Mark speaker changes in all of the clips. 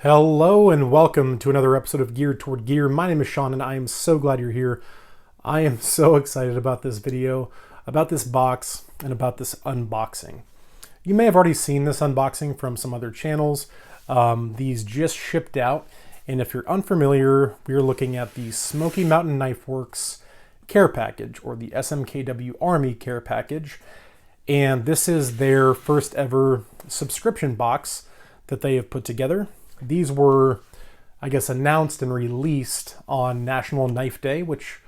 Speaker 1: Hello and welcome to another episode of Geared Toward Gear. My name is Sean and I am so glad you're here. I am so excited about this video, about this box, and about this unboxing. You may have already seen this unboxing from some other channels. These just shipped out, and if you're unfamiliar, we're looking at the Smoky Mountain Knife Works Care Package, or the SMKW Army Care Package. And this is their first ever subscription box that they have put together. These were, I guess, announced and released on National Knife Day, which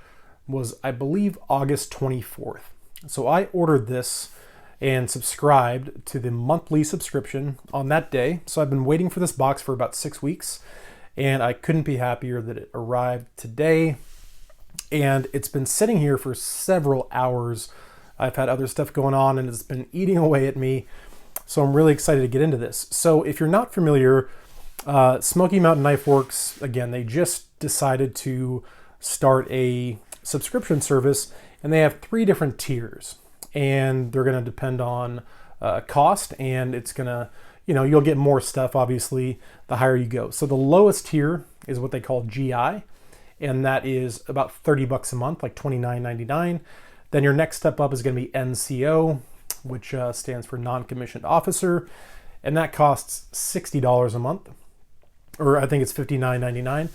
Speaker 1: was, I believe, August 24th. So I ordered this and subscribed to the monthly subscription on that day. So I've been waiting for this box for about 6 weeks, and I couldn't be happier that it arrived today. And it's been sitting here for several hours. I've had other stuff going on, and it's been eating away at me. So I'm really excited to get into this. So if you're not familiar, Smoky Mountain Knife Works, again, they just decided to start a subscription service, and they have 3 different tiers, and they're going to depend on cost, and it's going to, you'll get more stuff, obviously, the higher you go. So the lowest tier is what they call GI, and that is about $30 a month, like $29.99. Then your next step up is going to be NCO, which stands for Noncommissioned Officer, and that costs $60 a month. Or I think it's $59.99.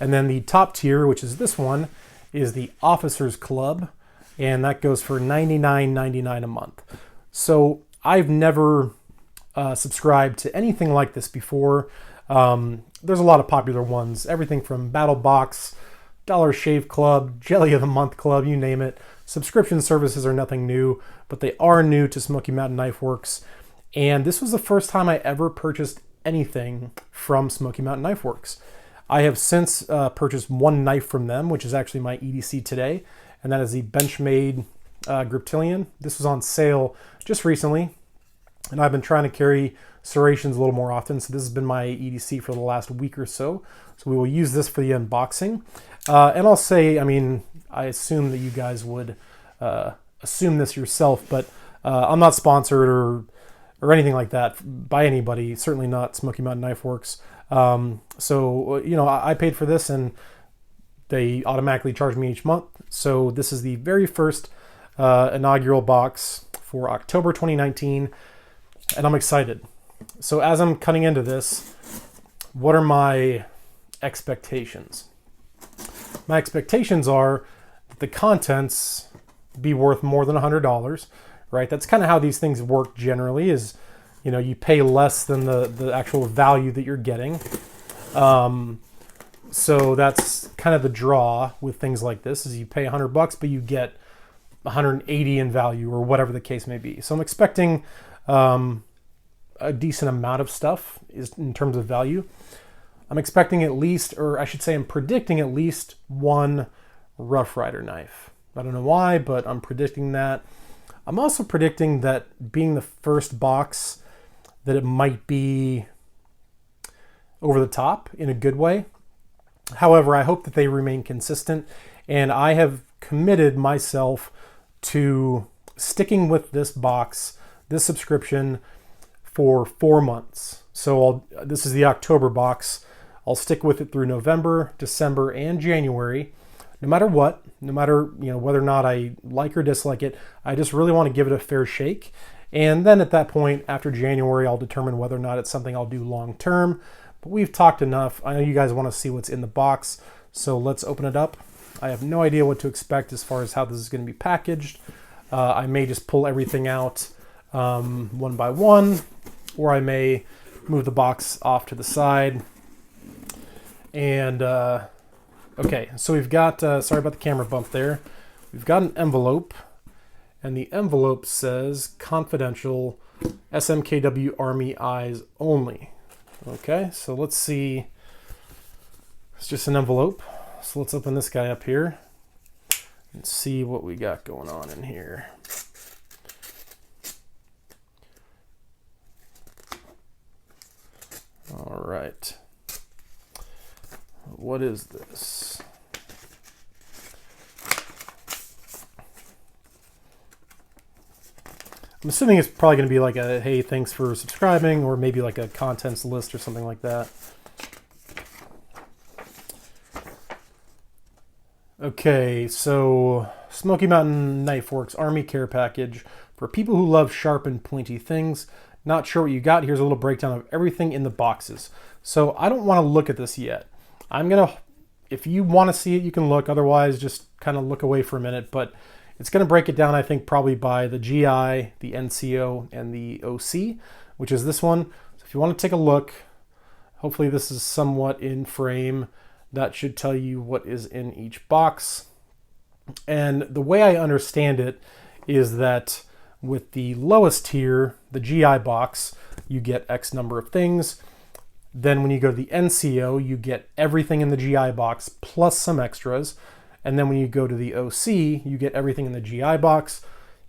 Speaker 1: And then the top tier, which is this one, is the Officers Club, and that goes for $99.99 a month. So I've never subscribed to anything like this before. There's a lot of popular ones, everything from Battle Box, Dollar Shave Club, Jelly of the Month Club, you name it. Subscription services are nothing new, but they are new to Smoky Mountain Knife Works. And this was the first time I ever purchased anything from Smoky Mountain Knife Works. I have since purchased one knife from them, which is actually my EDC today, and that is the Benchmade Griptilian. This was on sale just recently, and I've been trying to carry serrations a little more often, so this has been my EDC for the last week or so. So we will use this for the unboxing. And I'll say, I assume that you guys would assume this yourself, but I'm not sponsored or anything like that by anybody, certainly not Smoky Mountain Knife Works. So, I paid for this and they automatically charge me each month. So this is the very first inaugural box for October 2019, and I'm excited. So as I'm cutting into this, what are my expectations? My expectations are that the contents be worth more than $100. Right, that's kind of how these things work generally, is you pay less than the actual value that you're getting. So that's kind of the draw with things like this, is you pay $100 but you get 180 in value, or whatever the case may be. So I'm expecting a decent amount of stuff is in terms of value. I'm expecting at least, or I should say I'm predicting at least one Rough Rider knife. I don't know why, but I'm predicting that. I'm also predicting that, being the first box, that it might be over the top in a good way. However, I hope that they remain consistent, and I have committed myself to sticking with this box, this subscription, for 4 months. So this is the October box. I'll stick with it through November, December, and January. No matter what, no matter whether or not I like or dislike it, I just really want to give it a fair shake. And then at that point, after January, I'll determine whether or not it's something I'll do long term. But we've talked enough. I know you guys want to see what's in the box, so let's open it up. I have no idea what to expect as far as how this is going to be packaged. I may just pull everything out one by one, or I may move the box off to the side. And okay, so we've got, sorry about the camera bump there. We've got an envelope, and the envelope says confidential SMKW Army eyes only. Okay, so let's see. It's just an envelope. So let's open this guy up here and see what we got going on in here. All right. What is this? I'm assuming it's probably going to be like a, hey, thanks for subscribing, or maybe like a contents list or something like that. Okay, so Smoky Mountain Knife Works Army Care Package for people who love sharp and pointy things. Not sure what you got. Here's a little breakdown of everything in the boxes. So I don't want to look at this yet. If you want to see it, you can look. Otherwise, just kind of look away for a minute. But it's going to break it down, I think, probably by the GI, the NCO, and the OC, which is this one. So if you want to take a look, hopefully this is somewhat in frame. That should tell you what is in each box. And the way I understand it is that with the lowest tier, the GI box, you get X number of things. Then when you go to the NCO, you get everything in the GI box plus some extras. And then when you go to the OC, you get everything in the GI box,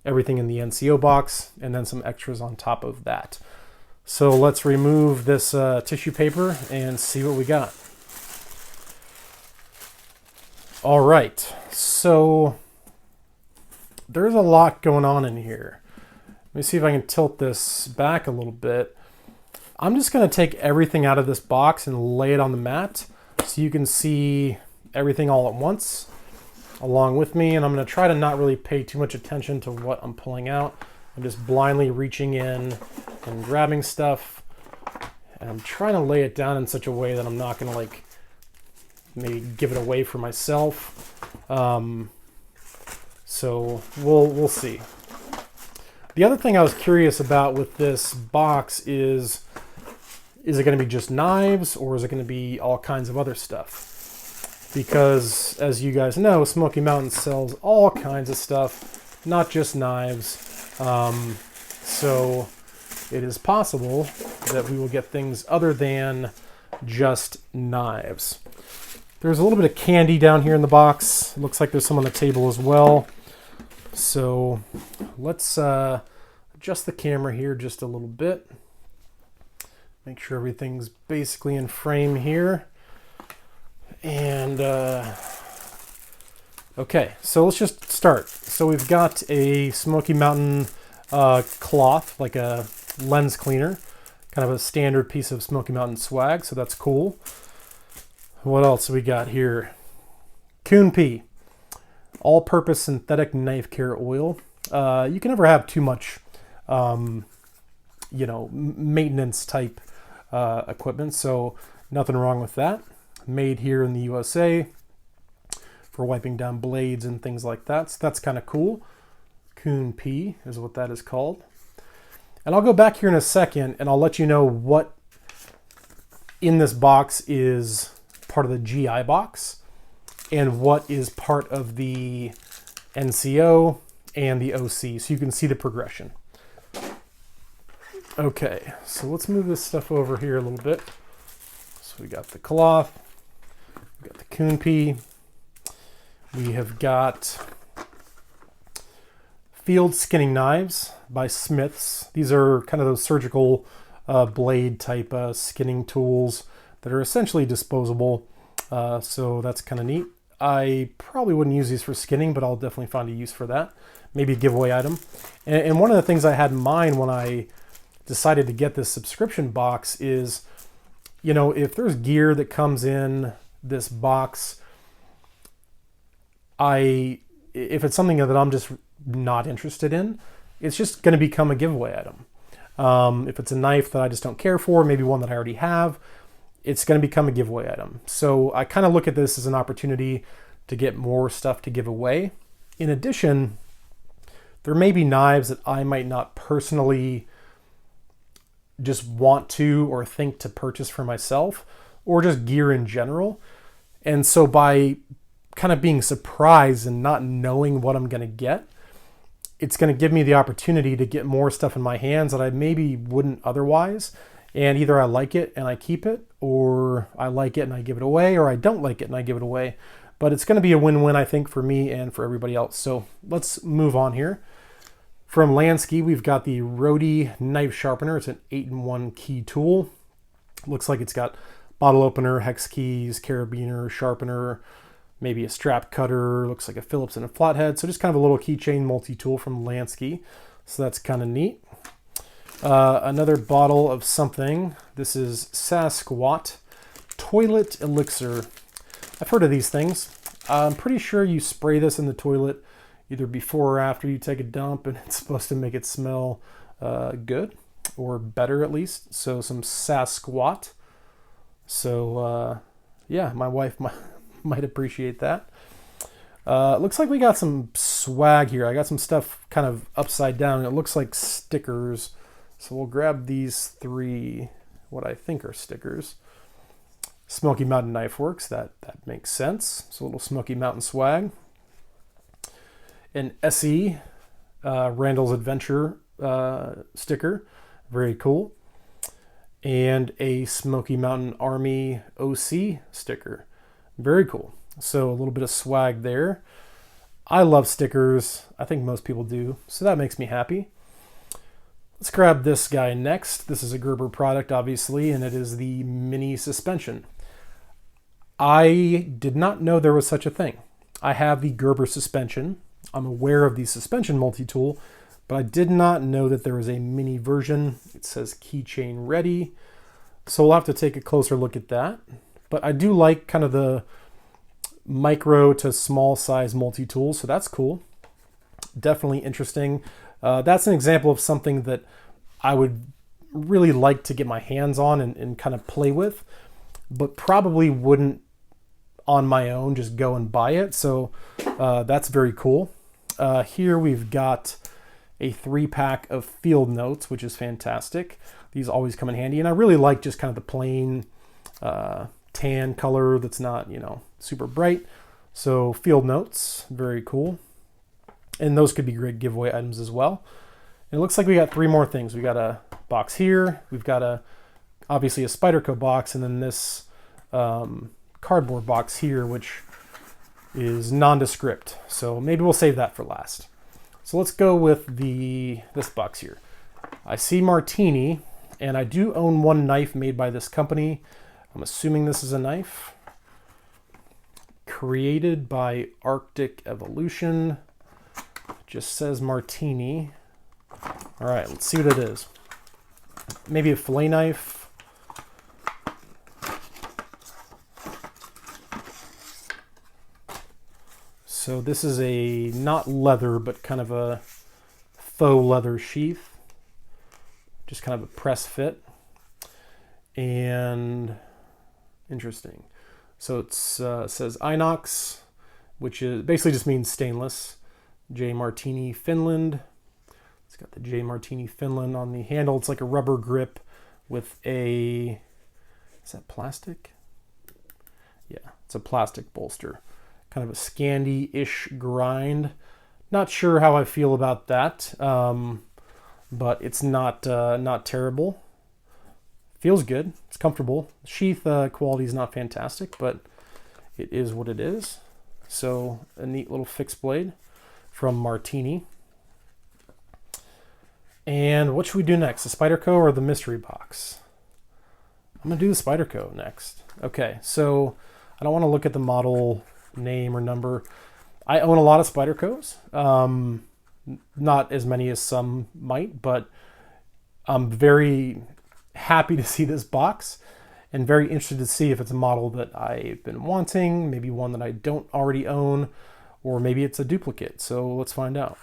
Speaker 1: everything in the NCO box, and then some extras on top of that. So let's remove this tissue paper and see what we got. All right, so there's a lot going on in here. Let me see if I can tilt this back a little bit. I'm just going to take everything out of this box and lay it on the mat so you can see everything all at once along with me. And I'm going to try to not really pay too much attention to what I'm pulling out. I'm just blindly reaching in and grabbing stuff. And I'm trying to lay it down in such a way that I'm not going to like maybe give it away for myself. So we'll see. The other thing I was curious about with this box is it going to be just knives or is it going to be all kinds of other stuff? Because as you guys know, Smoky Mountain sells all kinds of stuff, not just knives. So it is possible that we will get things other than just knives. There's a little bit of candy down here in the box. It looks like there's some on the table as well. So let's adjust the camera here just a little bit. Make sure everything's basically in frame here. And okay, so let's just start. So we've got a Smoky Mountain cloth, like a lens cleaner, kind of a standard piece of Smoky Mountain swag, so that's cool. What else we got here? Coon Pea, all-purpose synthetic knife care oil. You can never have too much, maintenance type equipment, so nothing wrong with that. Made here in the USA for wiping down blades and things like that. So that's kind of cool. Coon Pea is what that is called. And I'll go back here in a second and I'll let you know what in this box is part of the GI box and what is part of the NCO and the OC, so you can see the progression. Okay, so let's move this stuff over here a little bit. So we got the cloth, we got the Coon Pea, we have got field skinning knives by Smiths. These are kind of those surgical blade type skinning tools that are essentially disposable, so that's kind of neat. I probably wouldn't use these for skinning, but I'll definitely find a use for that. Maybe a giveaway item. And one of the things I had in mind when I decided to get this subscription box is, if there's gear that comes in this box, if it's something that I'm just not interested in, it's just going to become a giveaway item. If it's a knife that I just don't care for, maybe one that I already have, it's going to become a giveaway item. So I kind of look at this as an opportunity to get more stuff to give away. In addition, there may be knives that I might not personally just want to or think to purchase for myself, or just gear in general. And so by kind of being surprised and not knowing what I'm going to get, it's going to give me the opportunity to get more stuff in my hands that I maybe wouldn't otherwise. And either I like it and I keep it, or I like it and I give it away, or I don't like it and I give it away. But it's going to be a win-win, I think, for me and for everybody else. So let's move on here. From Lansky, we've got the Roadie knife sharpener. It's an 8-in-1 key tool. Looks like it's got bottle opener, hex keys, carabiner, sharpener, maybe a strap cutter. Looks like a Phillips and a flathead. So just kind of a little keychain multi-tool from Lansky. So that's kind of neat. Another bottle of something. This is Sasquatch Toilet Elixir. I've heard of these things. I'm pretty sure you spray this in the toilet either before or after you take a dump, and it's supposed to make it smell good, or better at least. So some Sasquatch. So yeah, my wife might appreciate that. Looks like we got some swag here. I got some stuff kind of upside down. It looks like stickers. So we'll grab these 3, what I think are stickers. Smoky Mountain Knife Works, that makes sense. So a little Smoky Mountain swag. An SE, Randall's Adventure sticker, very cool. And a Smoky Mountain Army OC sticker, very cool. So a little bit of swag there. I love stickers. I think most people do, so that makes me happy. Let's grab this guy next. This is a Gerber product, obviously, and it is the mini suspension. I did not know there was such a thing. I have the Gerber suspension. I'm aware of the suspension multi-tool, but I did not know that there was a mini version. It says keychain ready. So we'll have to take a closer look at that. But I do like kind of the micro to small size multi-tool, so that's cool. Definitely interesting. That's an example of something that I would really like to get my hands on and kind of play with, but probably wouldn't on my own just go and buy it. So that's very cool. Here we've got a 3-pack of field notes, which is fantastic. These always come in handy, and I really like just kind of the plain tan color that's not, super bright. So field notes, very cool. And those could be great giveaway items as well. And it looks like we got 3 more things. We got a box here. We've got obviously a Spyderco box, and then this cardboard box here, which is nondescript. So maybe we'll save that for last. So let's go with this box here. I see Martini, and I do own one knife made by this company. I'm assuming this is a knife. Created by Arctic Evolution. Just says Martini. All right, let's see what it is. Maybe a fillet knife. So this is a not leather, but kind of a faux leather sheath. Just kind of a press fit. And interesting. So it says Inox, which is basically just means stainless. J. Martini, Finland. It's got the J. Martini, Finland on the handle. It's like a rubber grip with is that plastic? Yeah, it's a plastic bolster. Kind of a Scandi-ish grind. Not sure how I feel about that, but it's not terrible. Feels good. It's comfortable. Sheath quality is not fantastic, but it is what it is. So a neat little fixed blade from Martini. And what should we do next? The Spyderco or the mystery box? I'm going to do the Spyderco next. Okay, so I don't want to look at the model name or number. I own a lot of Spydercos. Not as many as some might, but I'm very happy to see this box and very interested to see if it's a model that I've been wanting, maybe one that I don't already own, or maybe it's a duplicate. So let's find out.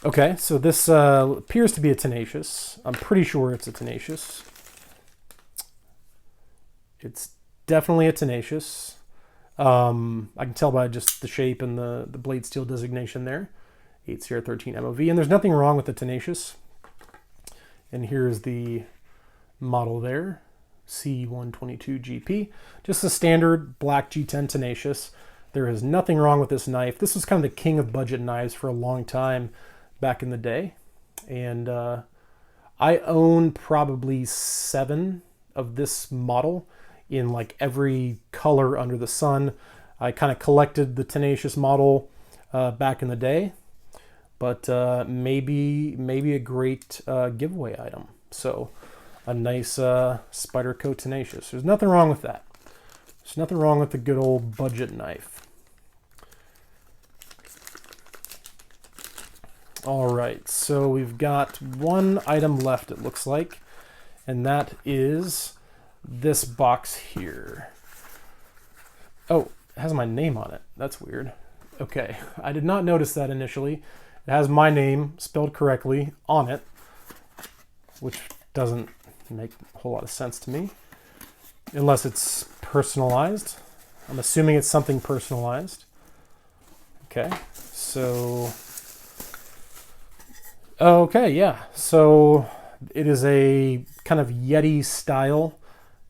Speaker 1: Okay, so this appears to be a Tenacious. I'm pretty sure it's a Tenacious. It's definitely a Tenacious. I can tell by just the shape and the blade steel designation there. 8CR13 MOV, and there's nothing wrong with the Tenacious. And here's the model there, C122GP. Just a standard black G10 Tenacious. There is nothing wrong with this knife. This was kind of the king of budget knives for a long time back in the day. And I own probably 7 of this model in like every color under the sun. I kind of collected the Tenacious model back in the day. But maybe a great giveaway item. So a nice Spyderco Tenacious. There's nothing wrong with that. There's nothing wrong with the good old budget knife. All right, so we've got one item left, it looks like, and that is this box here. Oh, has my name on it. That's weird. Okay, I did not notice that initially. It has my name spelled correctly on it, which doesn't make a whole lot of sense to me, unless it's personalized. I'm assuming it's something personalized. Okay, so, okay, yeah. So it is a kind of Yeti style.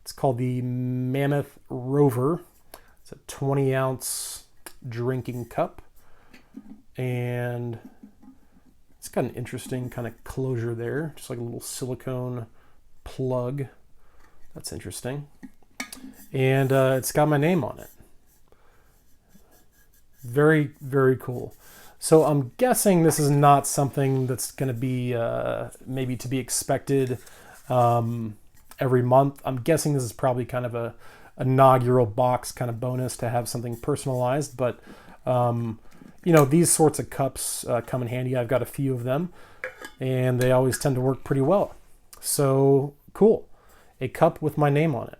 Speaker 1: It's called the Mammoth Rover. It's a 20-ounce drinking cup. And it's got an interesting kind of closure there, just like a little silicone plug. That's interesting. And it's got my name on it. Very, very cool. So I'm guessing this is not something that's going to be maybe to be expected every month. I'm guessing this is probably kind of a inaugural box kind of bonus to have something personalized. But, you know, these sorts of cups come in handy. I've got a few of them, and they always tend to work pretty well. So cool. A cup with my name on it.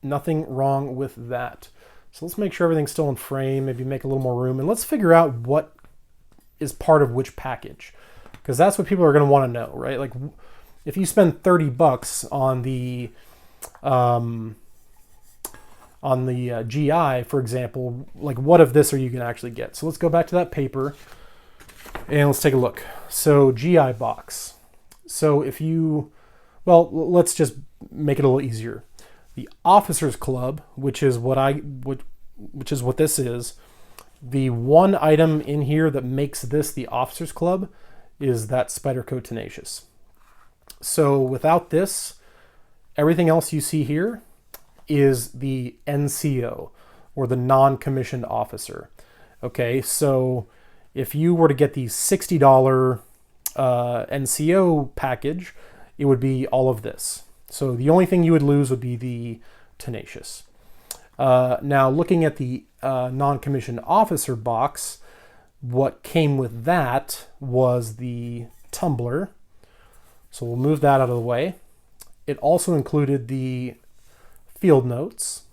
Speaker 1: Nothing wrong with that. So let's make sure everything's still in frame, maybe make a little more room, and let's figure out what is part of which package, because that's what people are going to want to know, right? Like if you spend $30 on the GI, for example, like what of this are you going to actually get? So let's go back to that paper and let's take a look. So GI box. So if you, well, let's just make it a little easier. The Officers Club, which is what this is, the one item in here that makes this the Officers Club is that Spyderco Tenacious. So without this, everything else you see here is the NCO, or the non-commissioned officer. Okay, so if you were to get the $60 NCO package, it would be all of this. So the only thing you would lose would be the Tenacious. Now, looking at the non-commissioned officer box, what came with that was the tumbler. So we'll move that out of the way. It also included the field notes,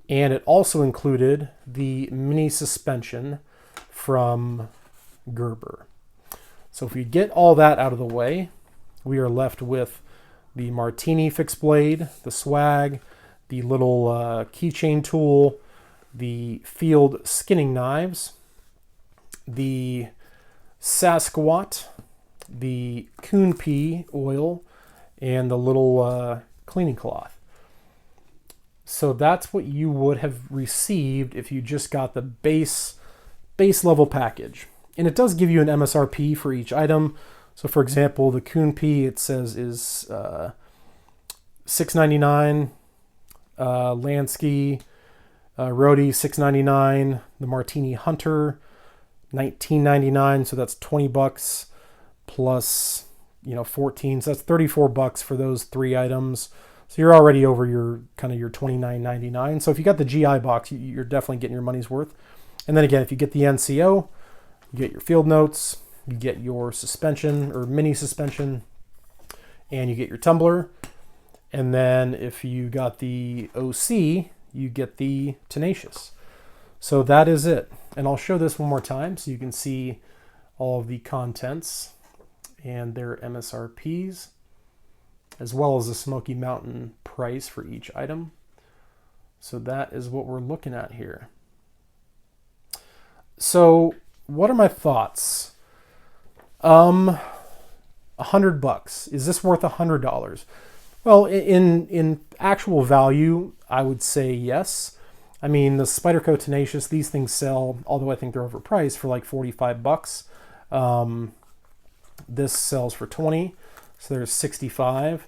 Speaker 1: and it also included the mini suspension from Gerber. So if we get all that out of the way, we are left with the Martini fixed blade, the swag, the little keychain tool, the field skinning knives, the Sasquatch, the coon pea oil, and the little cleaning cloth. So that's what you would have received if you just got the base level package. And it does give you an MSRP for each item. So for example, the coon pea, it says is $6.99, Lansky, Roadie $6.99, the Martini Hunter $19.99, so that's $20 plus 14, so that's $34 for those three items. So you're already over your kind of your $29.99. So if you got the GI box, you're definitely getting your money's worth. And then again, if you get the NCO, you get your field notes, you get your suspension or mini suspension, and you get your tumbler. And then if you got the OC, you get the Tenacious. So that is it. And I'll show this one more time so you can see all of the contents and their MSRPs, as well as the Smoky Mountain price for each item. So that is what we're looking at here. So what are my thoughts? $100. Is this worth $100? Well, in actual value, I would say yes. I mean, the Spyderco Tenacious, these things sell, although I think they're overpriced, for like $45. This sells for $20, so there's $65.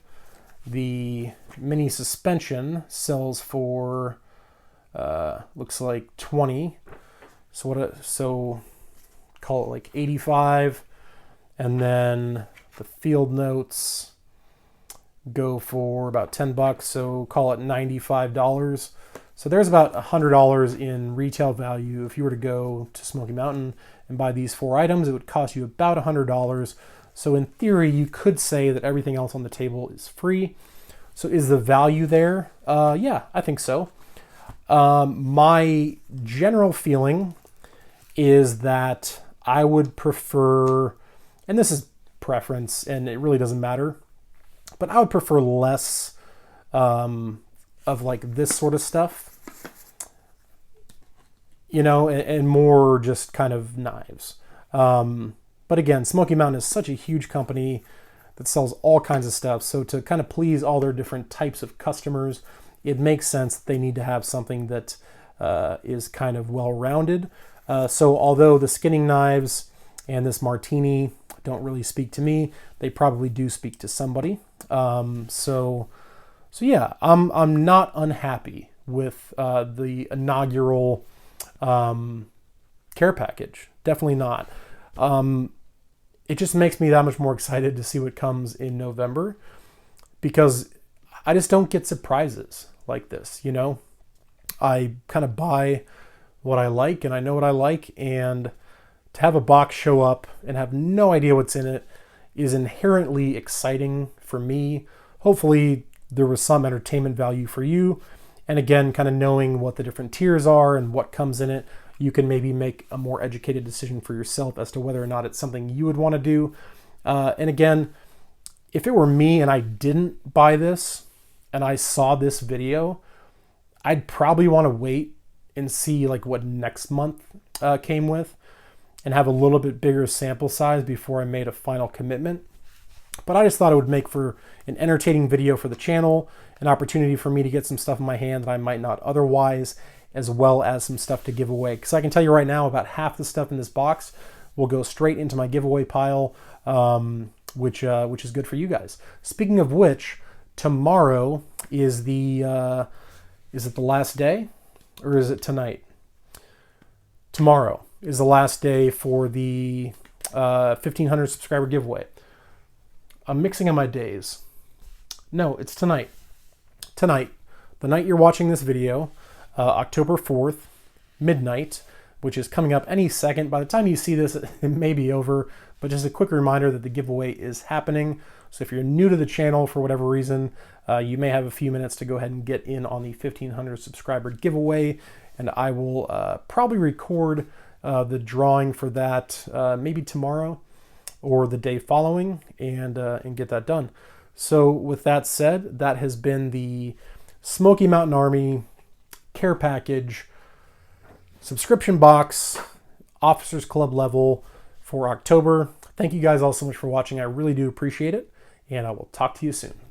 Speaker 1: The mini suspension sells for looks like $20. So call it like $85, and then the field notes go for about $10, so call it $95. So there's about $100 in retail value. If you were to go to Smoky Mountain and buy these four items, it would cost you about $100. So in theory, you could say that everything else on the table is free. So is the value there? Yeah, I think so. My general feeling is that I would prefer, and this is preference and it really doesn't matter, but I would prefer less of like this sort of stuff, you know, and more just kind of knives. But again, Smoky Mountain is such a huge company that sells all kinds of stuff. So to kind of please all their different types of customers, it makes sense that they need to have something that is kind of well-rounded. So although the skinning knives and this martini don't really speak to me, they probably do speak to somebody. So yeah, I'm not unhappy with the inaugural care package. Definitely not. It just makes me that much more excited to see what comes in November, because I just don't get surprises like this, you know? I kind of buy what I like and I know what I like, and to have a box show up and have no idea what's in it is inherently exciting for me. Hopefully there was some entertainment value for you. And again, kind of knowing what the different tiers are and what comes in it, you can maybe make a more educated decision for yourself as to whether or not it's something you would want to do. And again, if it were me and I didn't buy this and I saw this video, I'd probably want to wait and see like what next month came with and have a little bit bigger sample size before I made a final commitment. But I just thought it would make for an entertaining video for the channel, an opportunity for me to get some stuff in my hand that I might not otherwise, as well as some stuff to give away. Because I can tell you right now, about half the stuff in this box will go straight into my giveaway pile, which is good for you guys. Speaking of which, tomorrow is the, is it the last day or is it tonight? Tomorrow is the last day for the 1,500 subscriber giveaway. I'm mixing up my days. No, it's tonight. Tonight, the night you're watching this video, October 4th, midnight, which is coming up any second. By the time you see this, it may be over, but just a quick reminder that the giveaway is happening. So if you're new to the channel for whatever reason, you may have a few minutes to go ahead and get in on the 1,500 subscriber giveaway, and I will probably record the drawing for that maybe tomorrow or the day following, and get that done. So with that said, that has been the Smoky Mountain Army care package subscription box, Officers Club level for October. Thank you guys all so much for watching. I really do appreciate it, and I will talk to you soon.